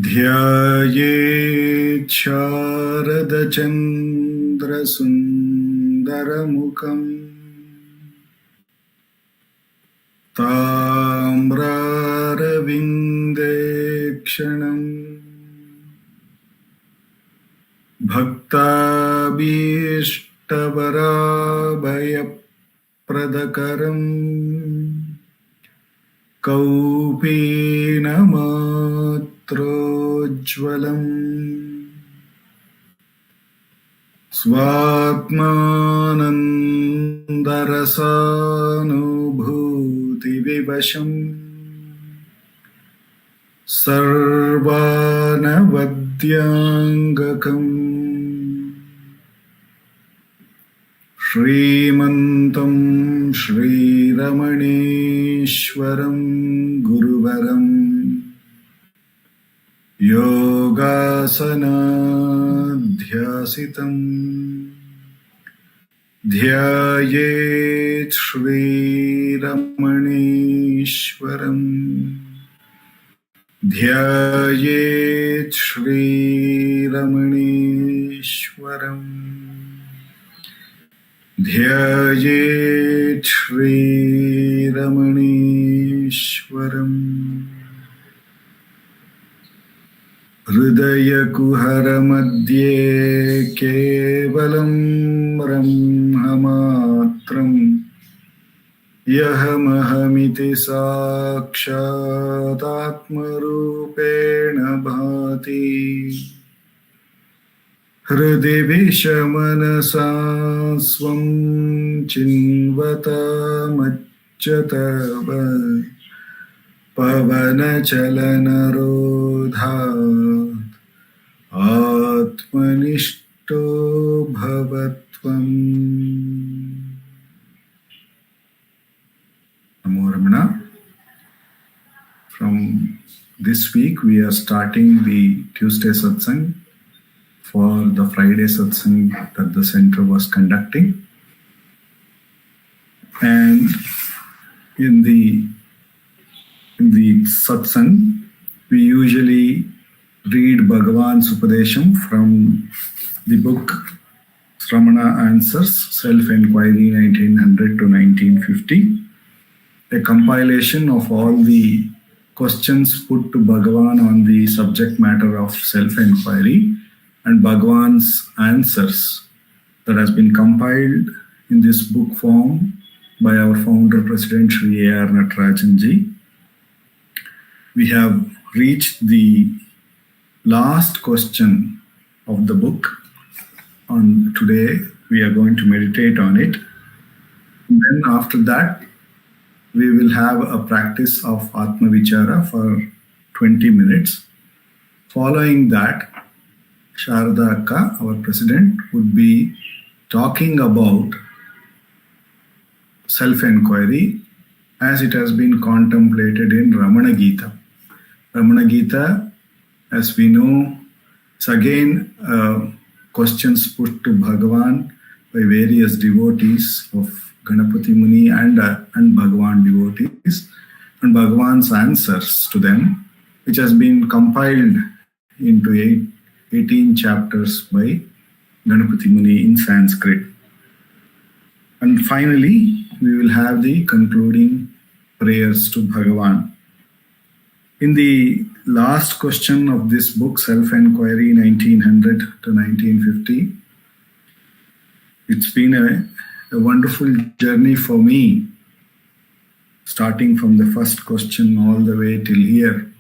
ध्यायेत् शारदचन्द्रसुन्दरमुखम् ताम्रारविन्देक्षणम् भक्ताभीष्टवराभयप्रदकरम् कौपीनमात्रोज्ज्वलम् स्वात्मानन्दरसानुभूतिविवशम् सर्वानवद्याङ्गकम् श्रीमन्तं श्रीरमणेश्वरं गुरुवरं योगासनाध्यासितं ध्यायेत् श्रीरमणेश्वरं ध्यायेत् श्रीरमणेश्वरम् ध्यायेत् श्रीरमणेश्वरम् हृदयकुहरमध्ये केवलं ब्रह्ममात्रं यहमहमिति साक्षादात्मरूपेण भाति हृदि विषमनसा स्वं चिन्वतामच्युतव पवनचलनरोधात् आत्मनिष्ठो भवत्वम्। Namo Ramana. From this week we are starting the Tuesday Satsangh for the Friday Satsangh that the center was conducting. And in the Satsang, we usually read Bhagavan's Upadesham from the book Ramana Answers, Self-Enquiry 1900 to 1950, a compilation of all the questions put to Bhagavan on the subject matter of self-enquiry and Bhagavan's answers that has been compiled in this book form by our founder, President Sri A.R. Natarajanji. We have reached the last question of the book. On today, we are going to meditate on it. And then after that, we will have a practice of Atma Vichara for 20 minutes. Following that, Sharada Akka, our president, would be talking about self-enquiry as it has been contemplated in Ramana Gita. Ramana Gita, as we know, is again questions put to Bhagavan by various devotees of Ganapati Muni and Bhagavan devotees, and Bhagavan's answers to them, which has been compiled into 18 chapters by Ganapati Muni in Sanskrit. And finally, we will have the concluding prayers to Bhagavan. In the last question of this book, Self-Enquiry 1900 to 1950, it's been a wonderful journey for me, starting from the first question all the way till here.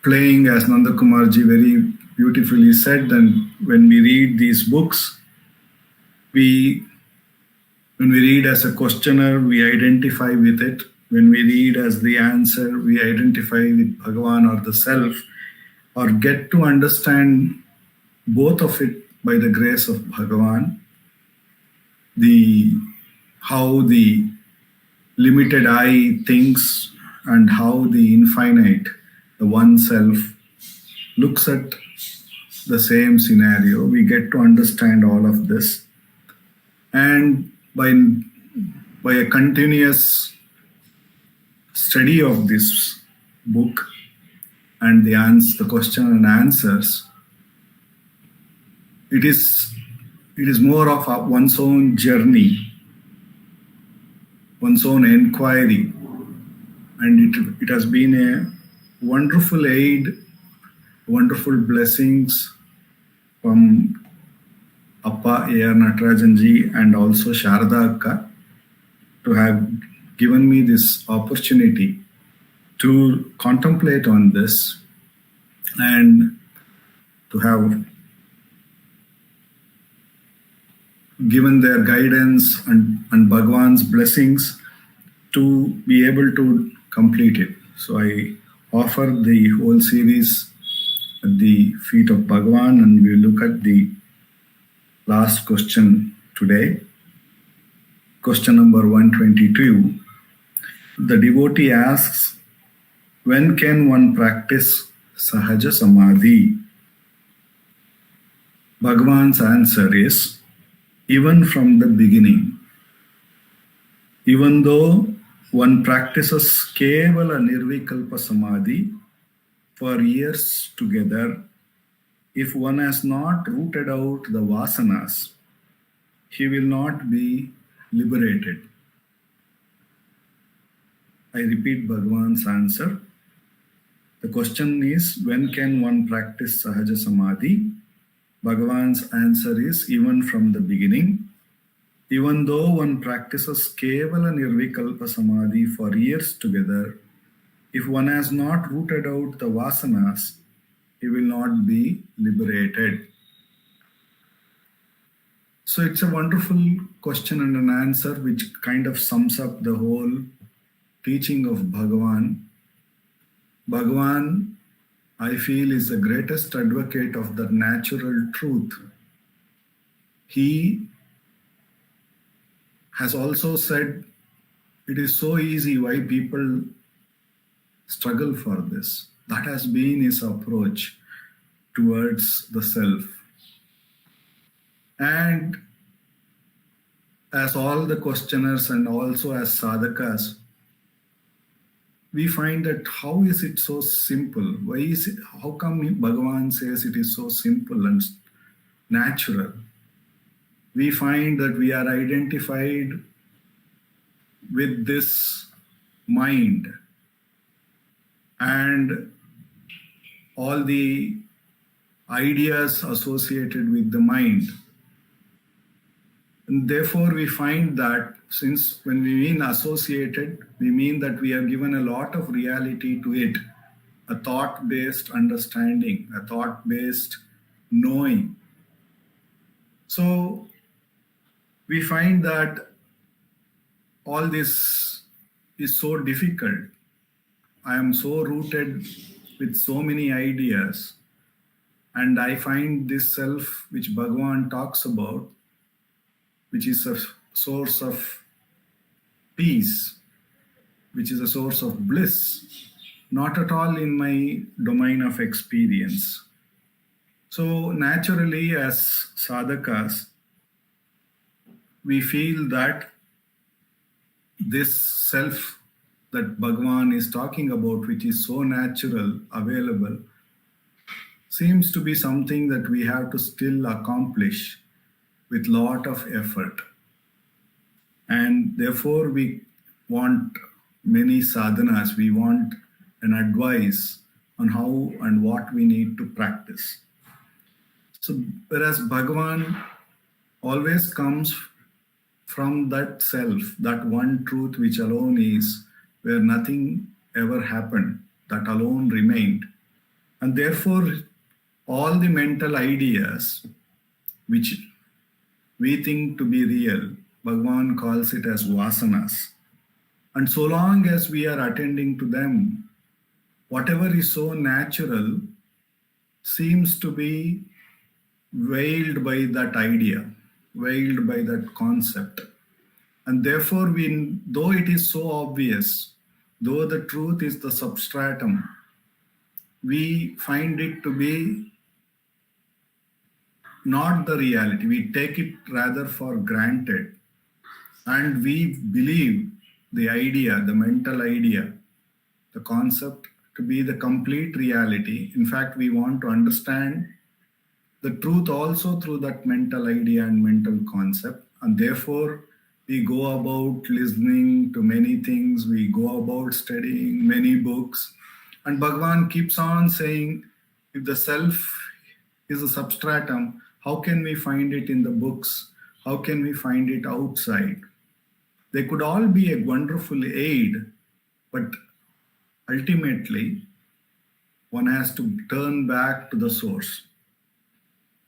Playing, as Nanda Kumarji very beautifully said, that when we read these books, when we read as a questioner, we identify with it. When we read as the answer, we identify with Bhagavan or the self, or get to understand both of it by the grace of Bhagavan. How the limited I thinks and how the infinite, the one self, looks at the same scenario. We get to understand all of this. And by a continuous study of this book, and the question and answers, it is more of one's own journey, one's own inquiry, and it has been a wonderful aid, wonderful blessings from Appa A.R. Natarajanji and also Sharada Akka to have given me this opportunity to contemplate on this and to have given their guidance and Bhagwan's blessings to be able to complete it. So I offer the whole series at the feet of Bhagwan, and we look at the last question today. Question number 122. The devotee asks, when can one practice Sahaja Samadhi? Bhagwan's answer is, even from the beginning. Even though one practices Kevala Nirvikalpa Samadhi for years together, if one has not rooted out the vasanas, he will not be liberated. I repeat Bhagwan's answer. The question is, when can one practice Sahaja Samadhi? Bhagwan's answer is, even from the beginning. Even though one practices Kevala Nirvikalpa Samadhi for years together, if one has not rooted out the vasanas, he will not be liberated. So it's a wonderful question and an answer which kind of sums up the whole teaching of Bhagavan. Bhagavan, I feel, is the greatest advocate of the natural truth. He has also said it is so easy why people struggle for this. That has been his approach towards the self. And as all the questioners and also as sadhakas, we find that how is it so simple? Why is it? How come Bhagavan says it is so simple and natural? We find that we are identified with this mind and all the ideas associated with the mind. And therefore, we find that since when we mean associated, we mean that we have given a lot of reality to it, a thought-based understanding, a thought-based knowing. So we find that all this is so difficult. I am so rooted with so many ideas, and I find this self which Bhagavan talks about, which is a source of peace, which is a source of bliss, not at all in my domain of experience. So naturally, as sadhakas, we feel that this self that Bhagavan is talking about, which is so natural, available, seems to be something that we have to still accomplish with lot of effort. And therefore we want many sadhanas, we want an advice on how and what we need to practice. So whereas Bhagavan always comes from that self, that one truth which alone is, where nothing ever happened, that alone remained. And therefore all the mental ideas which we think to be real, Bhagavan calls it as vasanas. And so long as we are attending to them, whatever is so natural seems to be veiled by that idea, veiled by that concept. And therefore, though it is so obvious, though the truth is the substratum, we find it to be not the reality. We take it rather for granted. And we believe the idea, the mental idea, the concept to be the complete reality. In fact, we want to understand the truth also through that mental idea and mental concept. And therefore, we go about listening to many things, we go about studying many books. And Bhagavan keeps on saying, if the self is a substratum, how can we find it in the books? How can we find it outside? They could all be a wonderful aid, but ultimately, one has to turn back to the source.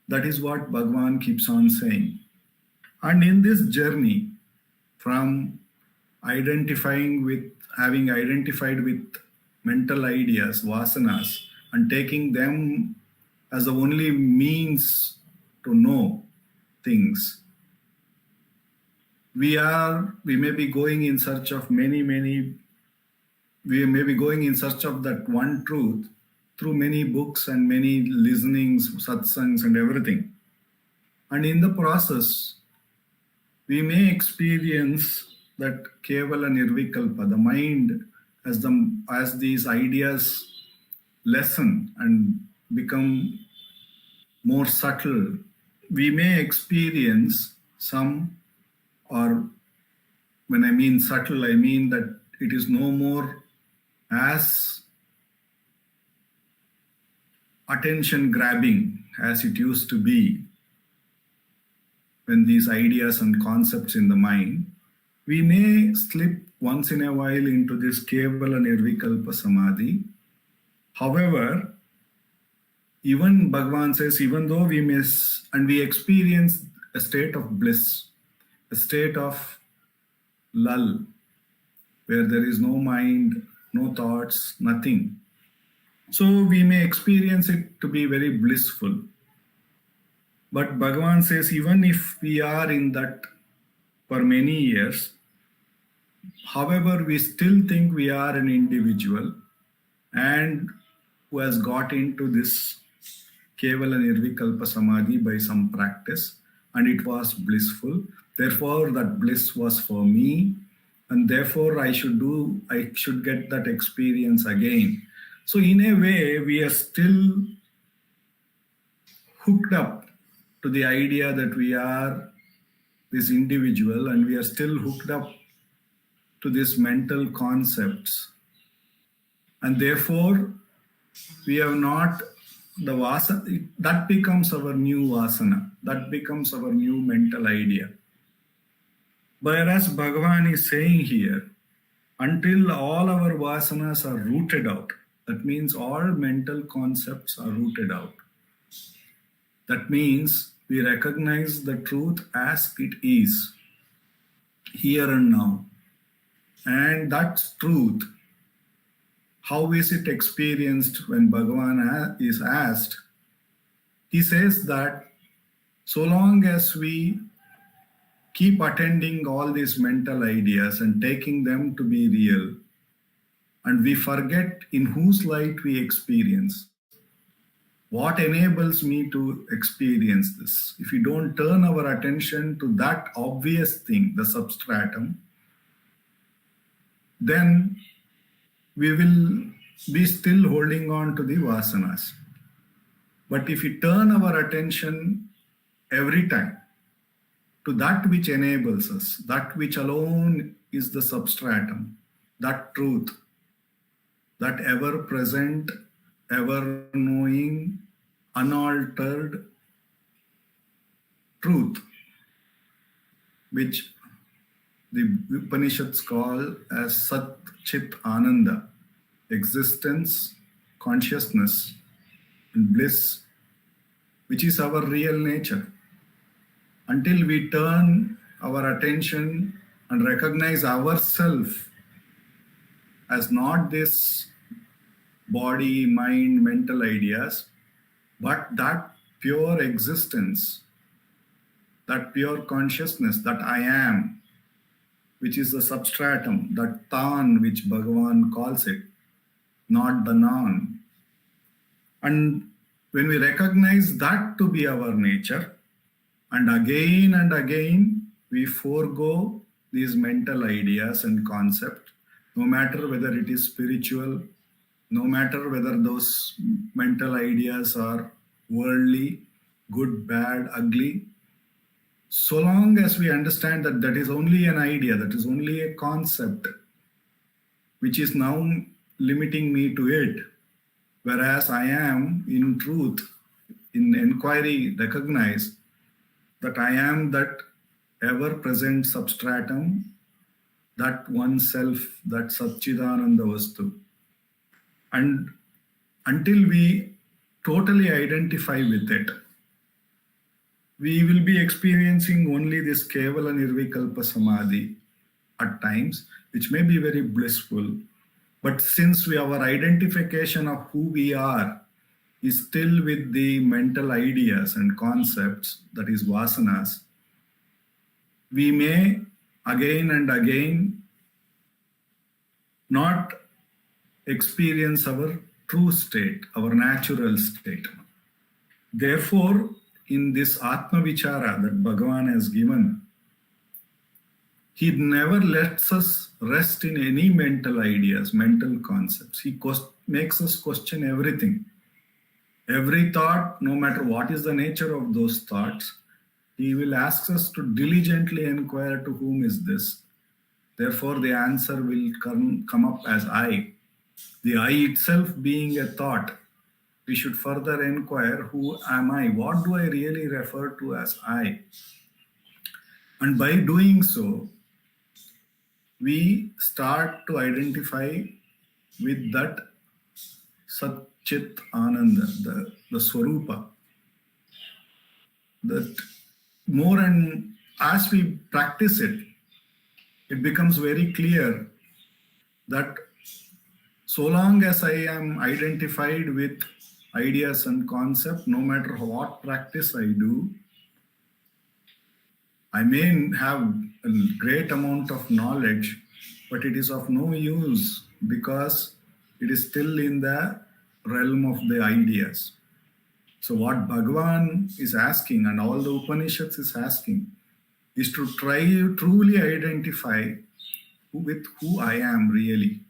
That is what Bhagavan keeps on saying. And in this journey, from having identified with mental ideas, vasanas, and taking them as the only means to know things, we may be going in search of we may be going in search of that one truth through many books and many listenings, satsangs and everything. And in the process, we may experience that kevala nirvikalpa, the mind, as these ideas lessen and become more subtle. We may experience some, or when I mean subtle, I mean that it is no more as attention grabbing as it used to be when these ideas and concepts in the mind. We may slip once in a while into this kevala nirvikalpa samadhi. However, even Bhagavan says, even though we miss and we experience a state of bliss, a state of lull, where there is no mind, no thoughts, nothing. So we may experience it to be very blissful. But Bhagavan says, even if we are in that for many years, however, we still think we are an individual and who has got into this kevala nirvikalpa samadhi by some practice, and it was blissful. Therefore, that bliss was for me, and therefore I should get that experience again. So in a way, we are still hooked up to the idea that we are this individual, and we are still hooked up to these mental concepts. And therefore, we have not the vasana, that becomes our new vasana, that becomes our new mental idea. Whereas Bhagavan is saying here, until all our vasanas are rooted out, that means all mental concepts are rooted out. That means we recognize the truth as it is, here and now. And that truth, how is it experienced when Bhagavan is asked? He says that so long as we keep attending all these mental ideas and taking them to be real, and we forget in whose light we experience, what enables me to experience this? If we don't turn our attention to that obvious thing, the substratum, then we will be still holding on to the vasanas. But if we turn our attention every time to that which enables us, that which alone is the substratum, that truth, that ever-present, ever-knowing, unaltered truth, which the Upanishads call as Sat Chit Ananda, existence, consciousness, and bliss, which is our real nature. Until we turn our attention and recognize ourselves as not this body, mind, mental ideas, but that pure existence, that pure consciousness, that I am, which is the substratum, that tan, which Bhagavan calls it, not the non. And when we recognize that to be our nature, and again we forego these mental ideas and concepts, no matter whether it is spiritual, no matter whether those mental ideas are worldly, good, bad, ugly, so long as we understand that that is only an idea, that is only a concept, which is now limiting me to it, whereas I am, in truth, in inquiry, recognize that I am that ever-present substratum, that one self, that Satchidananda Vastu. And until we totally identify with it, we will be experiencing only this Kevala Nirvikalpa Samadhi at times, which may be very blissful. But since our identification of who we are is still with the mental ideas and concepts, that is vasanas, we may again and again not experience our true state, our natural state. Therefore, in this Atma Vichara that Bhagavan has given, he never lets us rest in any mental ideas, mental concepts. He makes us question everything. Every thought, no matter what is the nature of those thoughts, he will ask us to diligently inquire to whom is this. Therefore, the answer will come up as I. The I itself being a thought, we should further inquire, who am I? What do I really refer to as I? And by doing so, we start to identify with that Sat Chit Ananda, the Swarupa. That more and as we practice it, it becomes very clear that so long as I am identified with ideas and concepts, no matter what practice I do, I may have a great amount of knowledge, but it is of no use because it is still in the realm of the ideas. So what Bhagavan is asking and all the Upanishads is asking is to try to truly identify with who I am really.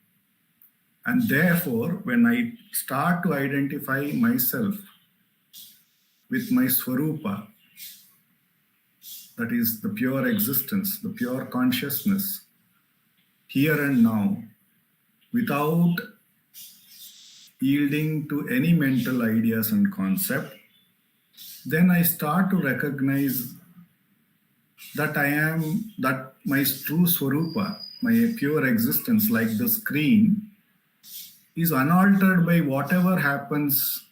And therefore, when I start to identify myself with my Swarupa, that is the pure existence, the pure consciousness, here and now, without yielding to any mental ideas and concept, then I start to recognize that I am, that my true Swarupa, my pure existence, like the screen, is unaltered by whatever happens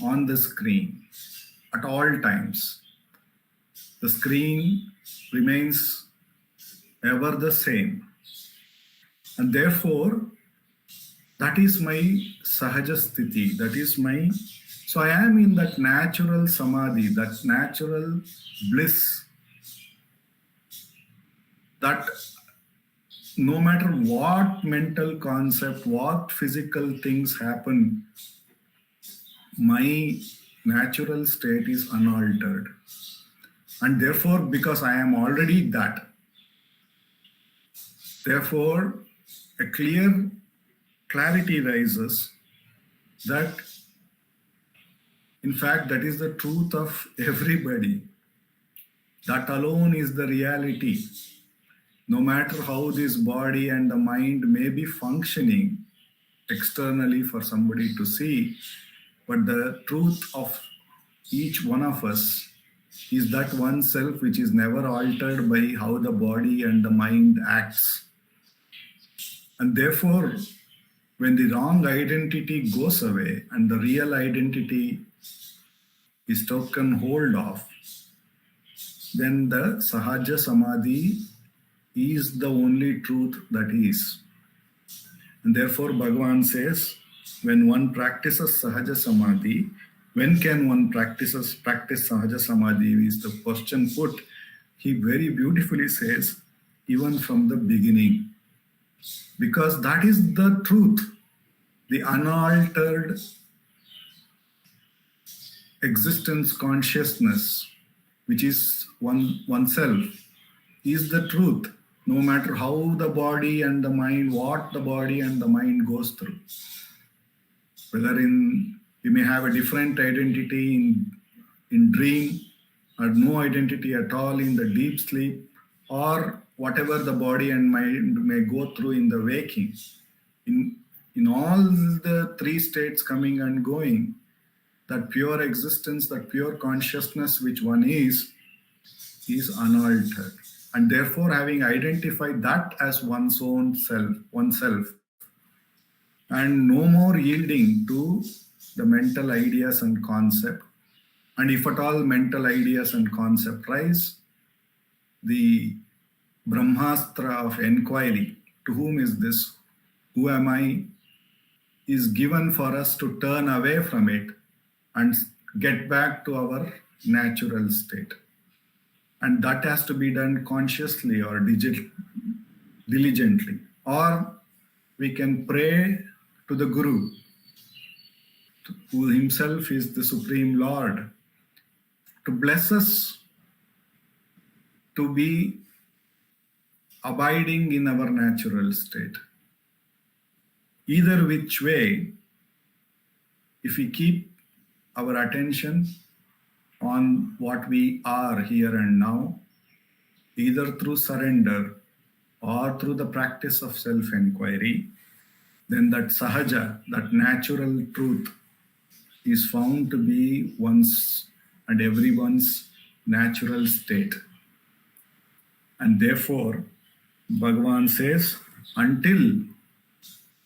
on the screen at all times. The screen remains ever the same. And therefore, that is my Sahaja Sthiti, that is my, so I am in that natural Samadhi, that natural bliss, that no matter what mental concept, what physical things happen, my natural state is unaltered. And therefore, because I am already that, therefore, a clear clarity rises that, in fact, that is the truth of everybody. That alone is the reality. No matter how this body and the mind may be functioning externally for somebody to see, but the truth of each one of us is that one self which is never altered by how the body and the mind acts. And therefore, when the wrong identity goes away and the real identity is taken hold of, then the Sahaja Samadhi is the only truth that is. And therefore Bhagavan says, when one practices Sahaja Samadhi, when can one practice Sahaja Samadhi is the question put. He very beautifully says, even from the beginning. Because that is the truth, the unaltered existence consciousness, which is oneself, is the truth. No matter how the body and the mind, what the body and the mind goes through. Whether you may have a different identity in dream, or no identity at all in the deep sleep, or whatever the body and mind may go through in the waking. In all the three states coming and going, that pure existence, that pure consciousness which one is unaltered. And therefore, having identified that as oneself, and no more yielding to the mental ideas and concept. And if at all mental ideas and concept rise, the Brahmastra of enquiry, to whom is this, who am I, is given for us to turn away from it and get back to our natural state. And that has to be done consciously or diligently. Or we can pray to the Guru, who himself is the Supreme Lord, to bless us to be abiding in our natural state. Either which way, if we keep our attention on what we are here and now, either through surrender or through the practice of self-enquiry, then that sahaja, that natural truth, is found to be one's and everyone's natural state. And therefore, Bhagavan says, until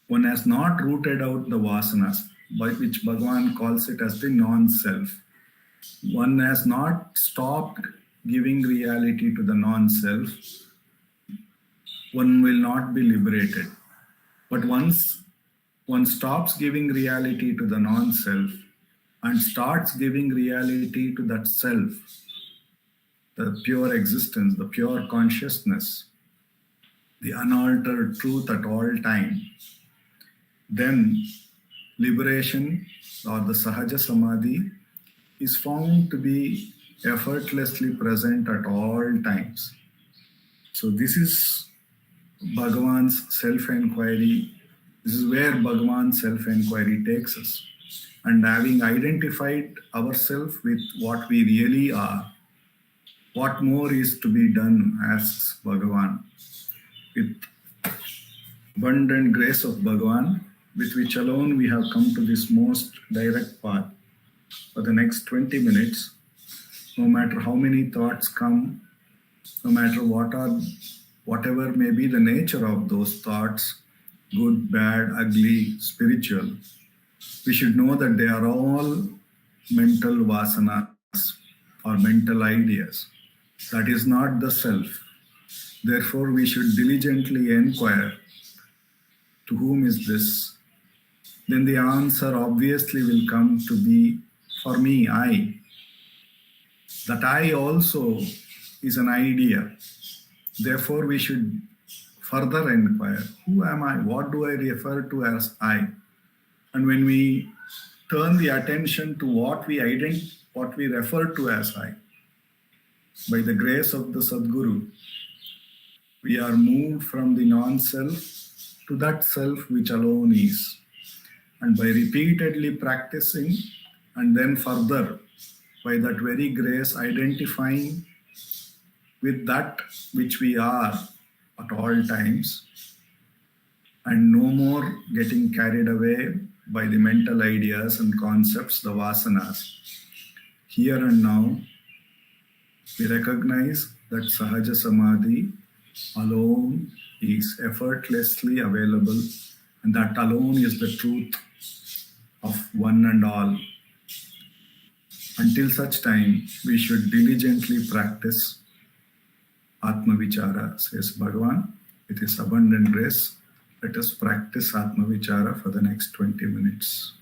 one has not rooted out the vasanas, by which Bhagavan calls it as the non-self, one has not stopped giving reality to the non-self, one will not be liberated. But once one stops giving reality to the non-self and starts giving reality to that self, the pure existence, the pure consciousness, the unaltered truth at all time, then liberation or the Sahaja Samadhi is found to be effortlessly present at all times. So this is Bhagavan's self-enquiry. This is where Bhagavan's self-enquiry takes us. And having identified ourselves with what we really are, what more is to be done, asks Bhagavan. With abundant grace of Bhagavan, with which alone we have come to this most direct path. For the next 20 minutes, no matter how many thoughts come, no matter whatever may be the nature of those thoughts, good, bad, ugly, spiritual, we should know that they are all mental vasanas or mental ideas. That is not the self. Therefore, we should diligently inquire, to whom is this? Then the answer obviously will come to be, for me, I. That I also is an idea. Therefore, we should further inquire, who am I? What do I refer to as I? And when we turn the attention to what we refer to as I, by the grace of the Sadguru, we are moved from the non-self to that self which alone is. And by repeatedly practicing and then further, by that very grace, identifying with that which we are at all times, and no more getting carried away by the mental ideas and concepts, the vasanas. Here and now, we recognize that Sahaja Samadhi alone is effortlessly available, and that alone is the truth of one and all. Until such time, we should diligently practice Atma Vichara, says Bhagavan. With his abundant grace, let us practice Atma Vichara for the next 20 minutes.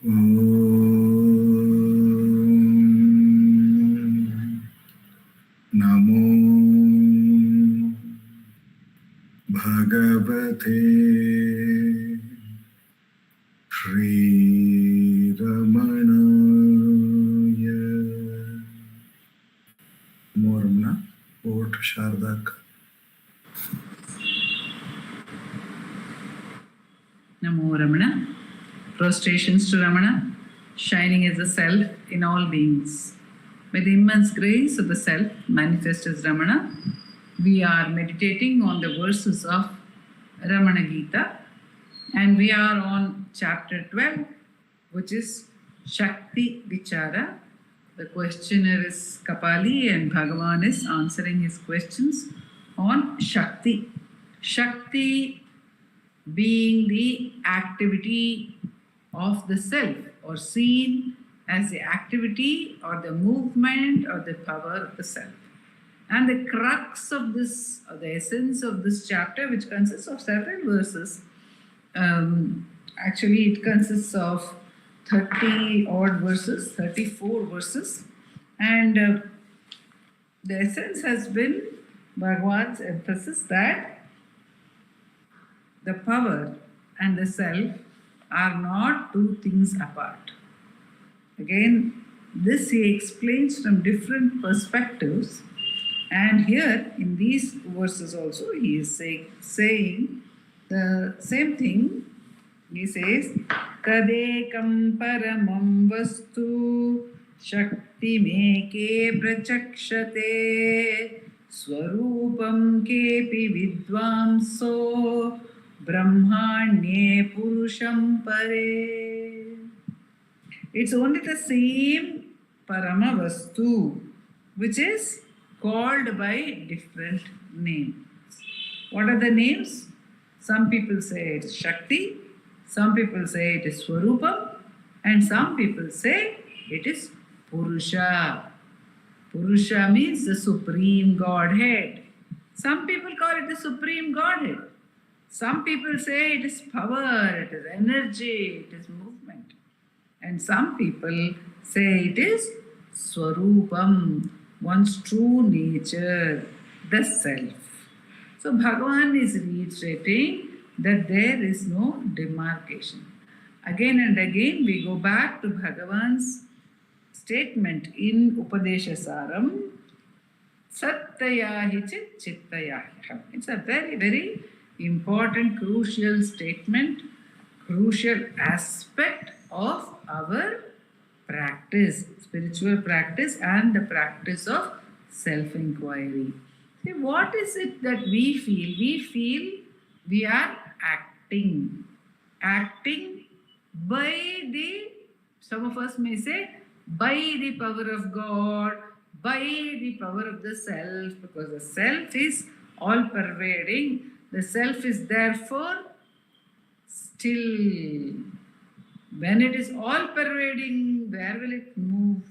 नमो भगवते श्रीरमणाय. More Ramana, over to Shardak. Namo Ramana. Prostrations to Ramana, shining as the self in all beings. By the immense grace of the self manifest as Ramana, we are meditating on the verses of Ramana Gita, and we are on chapter 12, which is Shakti Vichara. The questioner is Kapali and Bhagavan is answering his questions on Shakti. Shakti being the activity of the self, or seen as the activity or the movement or the power of the self. And the crux of this, or the essence of this chapter, which consists of several verses, actually it consists of 30 odd verses, 34 verses, and the essence has been Bhagavan's emphasis that the power and the self are not two things apart. Again, this he explains from different perspectives, and here in these verses also he is saying the same thing. He says, Tadekam paramam vastu shakti meke prachakshate swarupam kepi vidvamso brahmanye purusham pare. It's only the same parama vastu which is called by different names. What are the names? Some people say it is Shakti, some people say it is Swarupam, and some people say it is Purusha. Purusha means the Supreme Godhead. Some people call it the Supreme Godhead. Some people say it is power, it is energy, it is movement. And some people say it is Swarupam, one's true nature, the self. So Bhagavan is reiterating that there is no demarcation. Again and again we go back to Bhagavan's statement in Upadesha Saram, Satyahi chit chittayahyam. It's a very, very important, crucial statement, crucial aspect of our practice, spiritual practice, and the practice of self-inquiry. See, what is it that we feel? We feel we are acting by the, some of us may say, by the power of God, by the power of the self, because the self is all-pervading. The self is therefore still. When it is all-pervading, where will it move?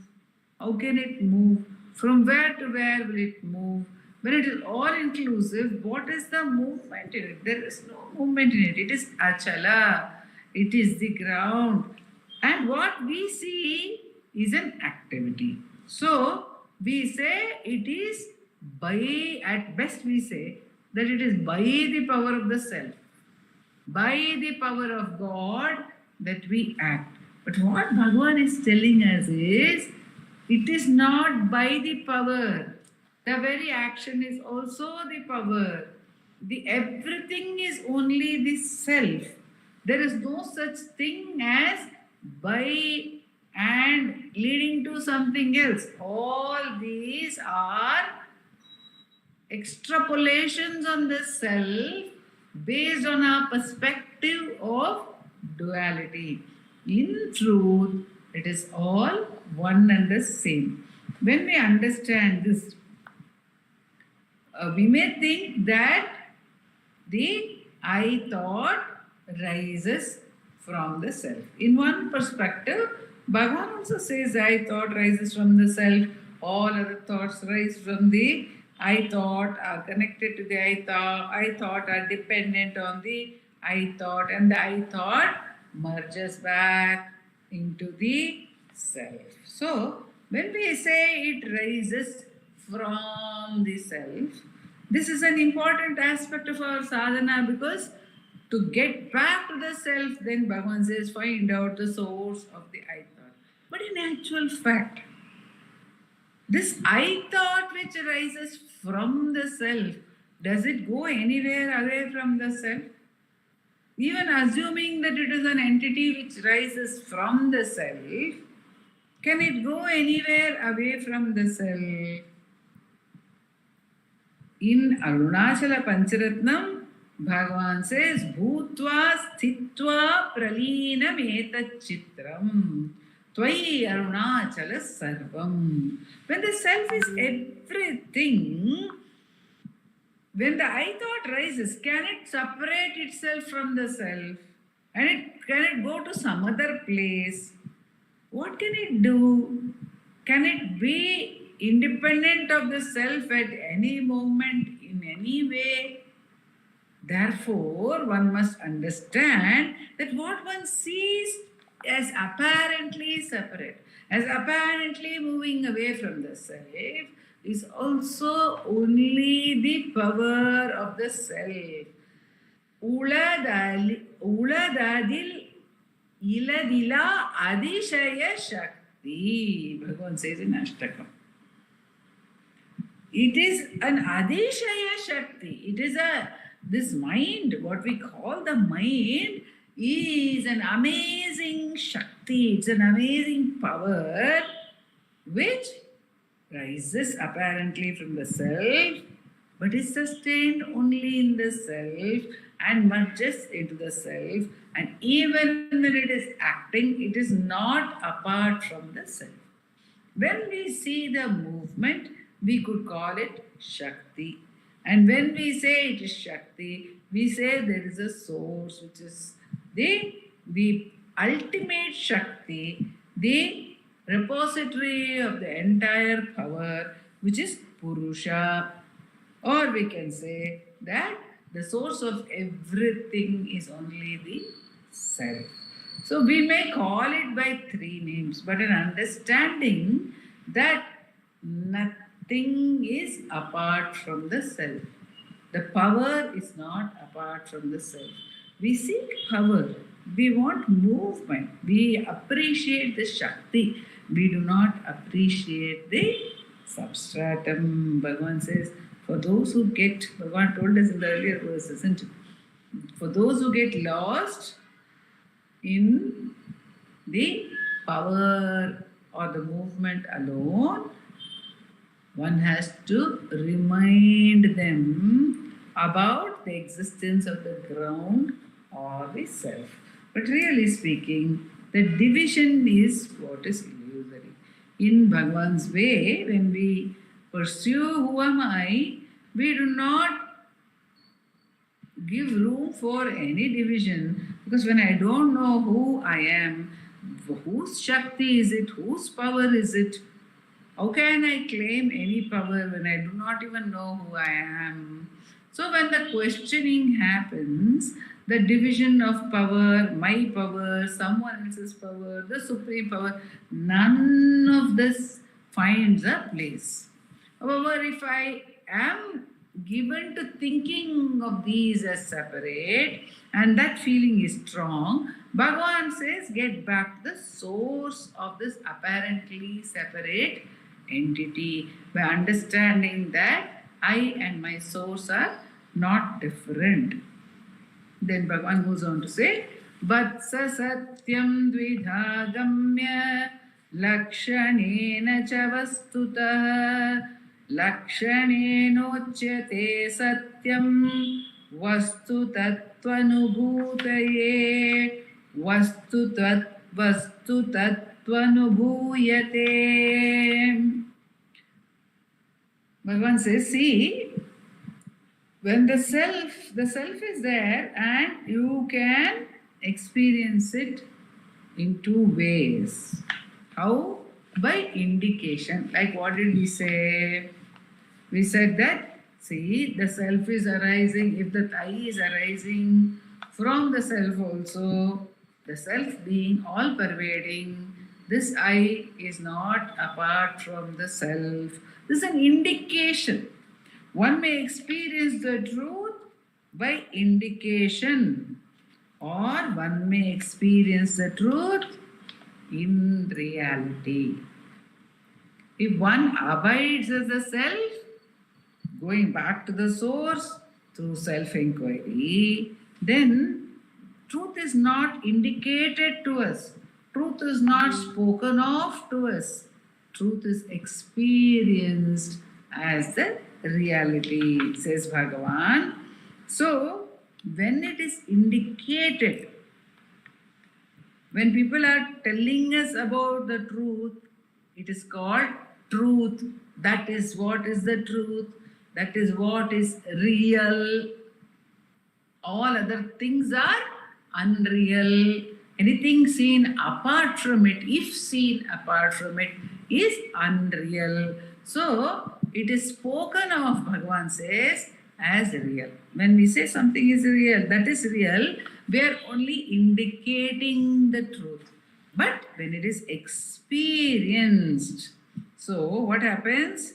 How can it move? From where to where will it move? When it is all-inclusive, what is the movement in it? There is no movement in it. It is achala. It is the ground. And what we see is an activity. So, we say it is by, at best we say, that it is by the power of the self, by the power of God, that we act. But what Bhagavan is telling us is, it is not by the power. The very action is also the power. The everything is only the self. There is no such thing as by and leading to something else. All these are extrapolations on the self based on our perspective of duality. In truth, it is all one and the same. When we understand this, we may think that the I thought rises from the self. In one perspective, Bhagavan also says I thought rises from the self. All other thoughts rise from the I thought, are connected to the I thought are dependent on the I thought, and the I thought merges back into the self. So, when we say it rises from the self, this is an important aspect of our sadhana, because to get back to the self, then Bhagavan says, find out the source of the I thought. But in actual fact, this I thought which arises from the self, does it go anywhere away from the self? Even assuming that it is an entity which rises from the self, can it go anywhere away from the self? In Arunachala Pancharatnam, Bhagavan says, Bhutva sthitva pralinam etat chitram Tvai Arunachala sarvam. When the self is everything, when the I thought rises, can it separate itself from the self? And can it go to some other place? What can it do? Can it be independent of the self at any moment, in any way? Therefore, one must understand that what one sees as apparently separate, as apparently moving away from the self, is also only the power of the self. Uladadil iladila adishaya shakti. Bhagavan says in Ashtakam. It is an adishaya shakti. It is this mind, what we call the mind, is an amazing shakti. It's an amazing power which rises apparently from the self, but is sustained only in the self and merges into the self. And even when it is acting, it is not apart from the self. When we see the movement, we could call it Shakti. And when we say it is Shakti, we say there is a source which is the ultimate Shakti, the repository of the entire power, which is Purusha. Or we can say that the source of everything is only the self. So we may call it by three names, but an understanding that nothing is apart from the self. The power is not apart from the self. We seek power. We want movement. We appreciate the Shakti. We do not appreciate the substratum. Bhagavan says, for those who get, Bhagavan told us in the earlier verse, isn't it? For those who get lost in the power or the movement alone, one has to remind them about the existence of the ground or the self. But really speaking, the division is what is illusory. In Bhagavan's way, when we pursue who am I, we do not give room for any division, because when I don't know who I am, whose Shakti is it, whose power is it, how can I claim any power when I do not even know who I am? So when the questioning happens, the division of power, my power, someone else's power, the supreme power, none of this finds a place. However, if I am given to thinking of these as separate, and that feeling is strong, Bhagavan says, get back to the source of this apparently separate entity by understanding that I and my source are not different. Then Bhagavan goes on to say, Vatsa satyam dvidha gamya lakshanena cha vastutah lakshanenochyate satyam vastu tattvanubhutaye vastu tattvanubhuyate. Bhagavan says, see, when the self is there, and you can experience it in two ways. How? By indication. Like what did we say? We said that, see, the self is arising. If the I is arising from the self also, the self being all pervading, this I is not apart from the self. This is an indication. One may experience the truth by indication, or one may experience the truth in reality. If one abides as the self, going back to the source through self-enquiry, then truth is not indicated to us. Truth is not spoken of to us. Truth is experienced as the reality, says Bhagavan. So, when it is indicated, when people are telling us about the truth, it is called truth. That is what is the truth. That is what is real. All other things are unreal. Anything seen apart from it, if seen apart from it, is unreal. So, it is spoken of, Bhagavan says, as real. When we say something is real, that is real, we are only indicating the truth. But when it is experienced, so what happens?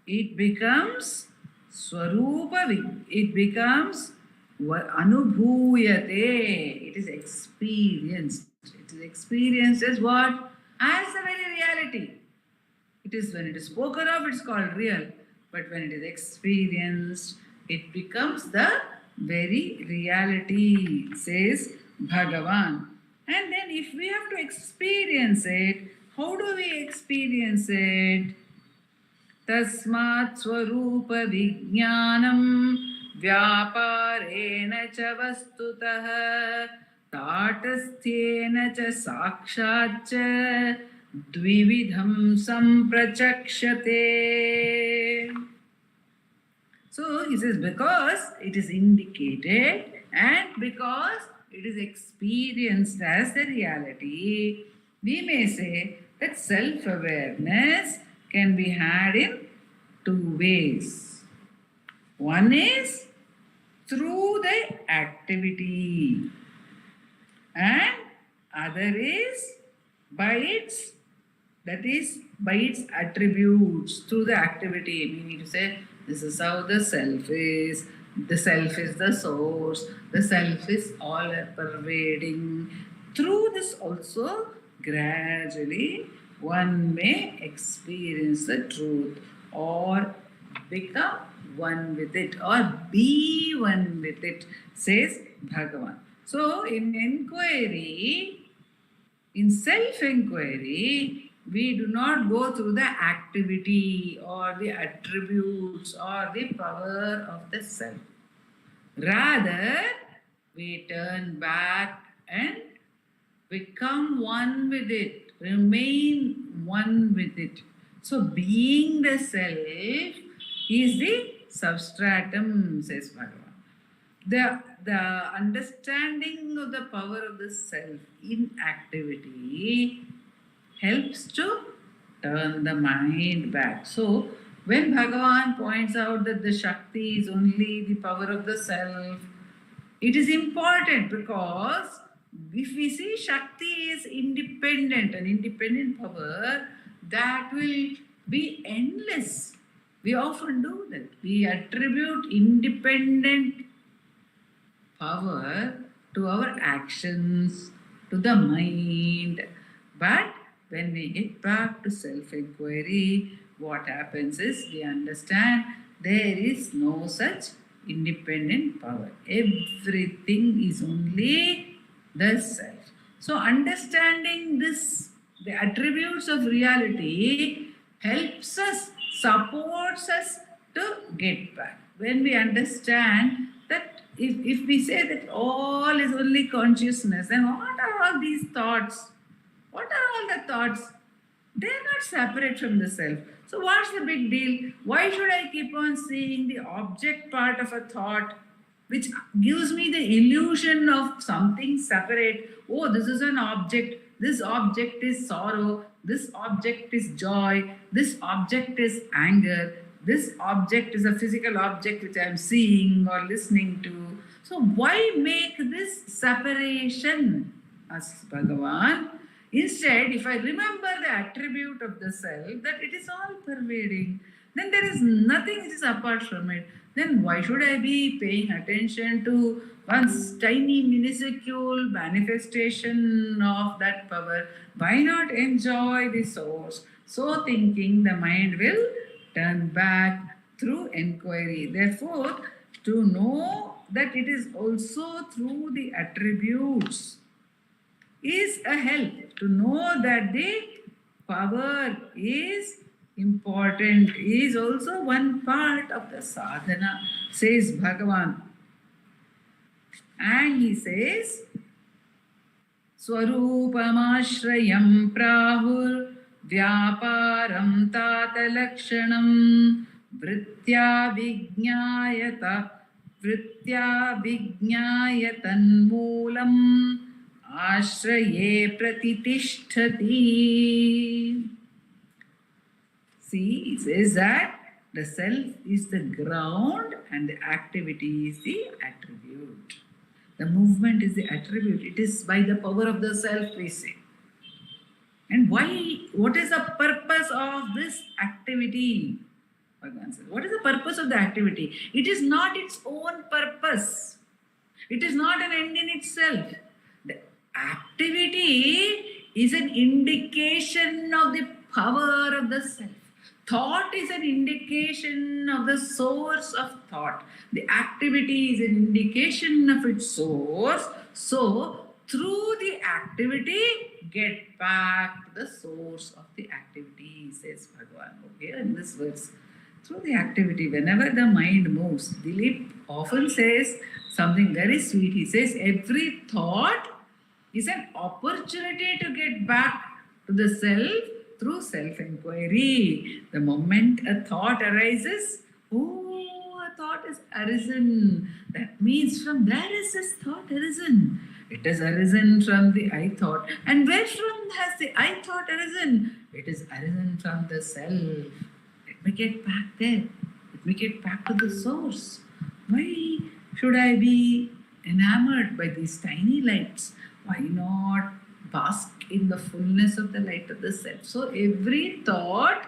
It becomes Swarupa, it becomes Anubhuyate. It is experienced. It is experienced as what? As the very reality. It is when it is spoken of, it's called real. But when it is experienced, it becomes the very reality, says Bhagavan. And then if we have to experience it, how do we experience it? Tasmat swarupa vijnanam vyaparena cha vastutah tatasthyena cha sakshat cha dvividham samprachakshate. So he says, because it is indicated and because it is experienced as the reality, we may say that self-awareness can be had in two ways. One is through the activity, and other is by its, that is by its attributes, through the activity. Meaning to say, this is how the self is. The self is the source. The self is all pervading. Through this also, gradually, one may experience the truth or become one with it or be one with it, says Bhagavan. So, in inquiry, in self-enquiry, we do not go through the activity or the attributes or the power of the self. Rather, we turn back and become one with it, remain one with it. So, being the self is the substratum, says Bhagavan. The understanding of the power of the self in activity helps to turn the mind back. So, when Bhagavan points out that the Shakti is only the power of the self, it is important because if we see Shakti is independent, an independent power, that will be endless. We often do that. We attribute independent power to our actions, to the mind. But when we get back to self-enquiry, what happens is we understand there is no such independent power. Everything is only the self. So understanding this, the attributes of reality helps us, supports us to get back. When we understand that if we say that all is only consciousness, then what are all these thoughts? What are all the thoughts? They are not separate from the self. So what's the big deal? Why should I keep on seeing the object part of a thought, which gives me the illusion of something separate? Oh, this is an object. This object is sorrow. This object is joy. This object is anger. This object is a physical object which I am seeing or listening to. So why make this separation? asks Bhagavan. Instead, if I remember the attribute of the self, that it is all pervading, then there is nothing which is apart from it. Then why should I be paying attention to one's tiny, minuscule manifestation of that power? Why not enjoy the source? So thinking, the mind will turn back through enquiry. Therefore, to know that it is also through the attributes is a help. To know that the power is important is also one part of the sadhana, says Bhagavan. And he says, Swarupamashrayam prahur vyaparam tata lakshanam vritya vijñayatan moolam ashraye pratitishthati. See, it says that the self is the ground and the activity is the attribute. The movement is the attribute. It is by the power of the self, we say. And why? What is the purpose of this activity? Bhagavan says, what is the purpose of the activity? It is not its own purpose. It is not an end in itself. The activity is an indication of the power of the self. Thought is an indication of the source of thought. The activity is an indication of its source. So, through the activity, get back to the source of the activity, says Bhagavan. Okay, in this verse, through the activity, whenever the mind moves, Dilip often says something very sweet. He says, every thought is an opportunity to get back to the self through self-enquiry. The moment a thought arises, oh, a thought is arisen. That means from where is this thought arisen? It has arisen from the I thought. And where from has the I thought arisen? It is arisen from the self. Let me get back there. Let me get back to the source. Why should I be enamored by these tiny lights? Why not bask in the fullness of the light of the self? So every thought,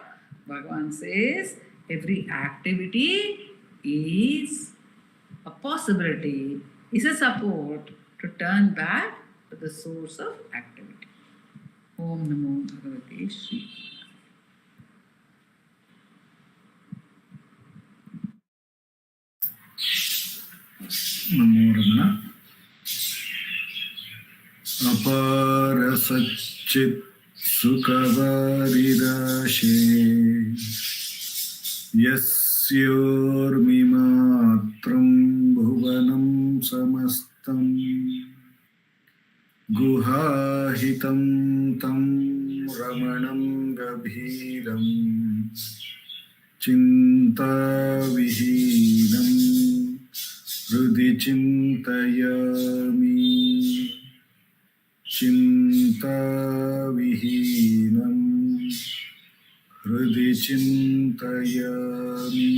Bhagavan says, every activity is a possibility, is a support to turn back to the source of activity. Om Namo Bhagavate Shri. Namo Ramana. अपार सच्चित् सुखवारिराशे यस्योर्मिमात्रं भुवनं समस्तं गुहाहितं तं रमणं गभीरं चिन्ताविहीनं हृदि चिन्तयामि चिन्ताविहीनं हृदि चिन्तयामि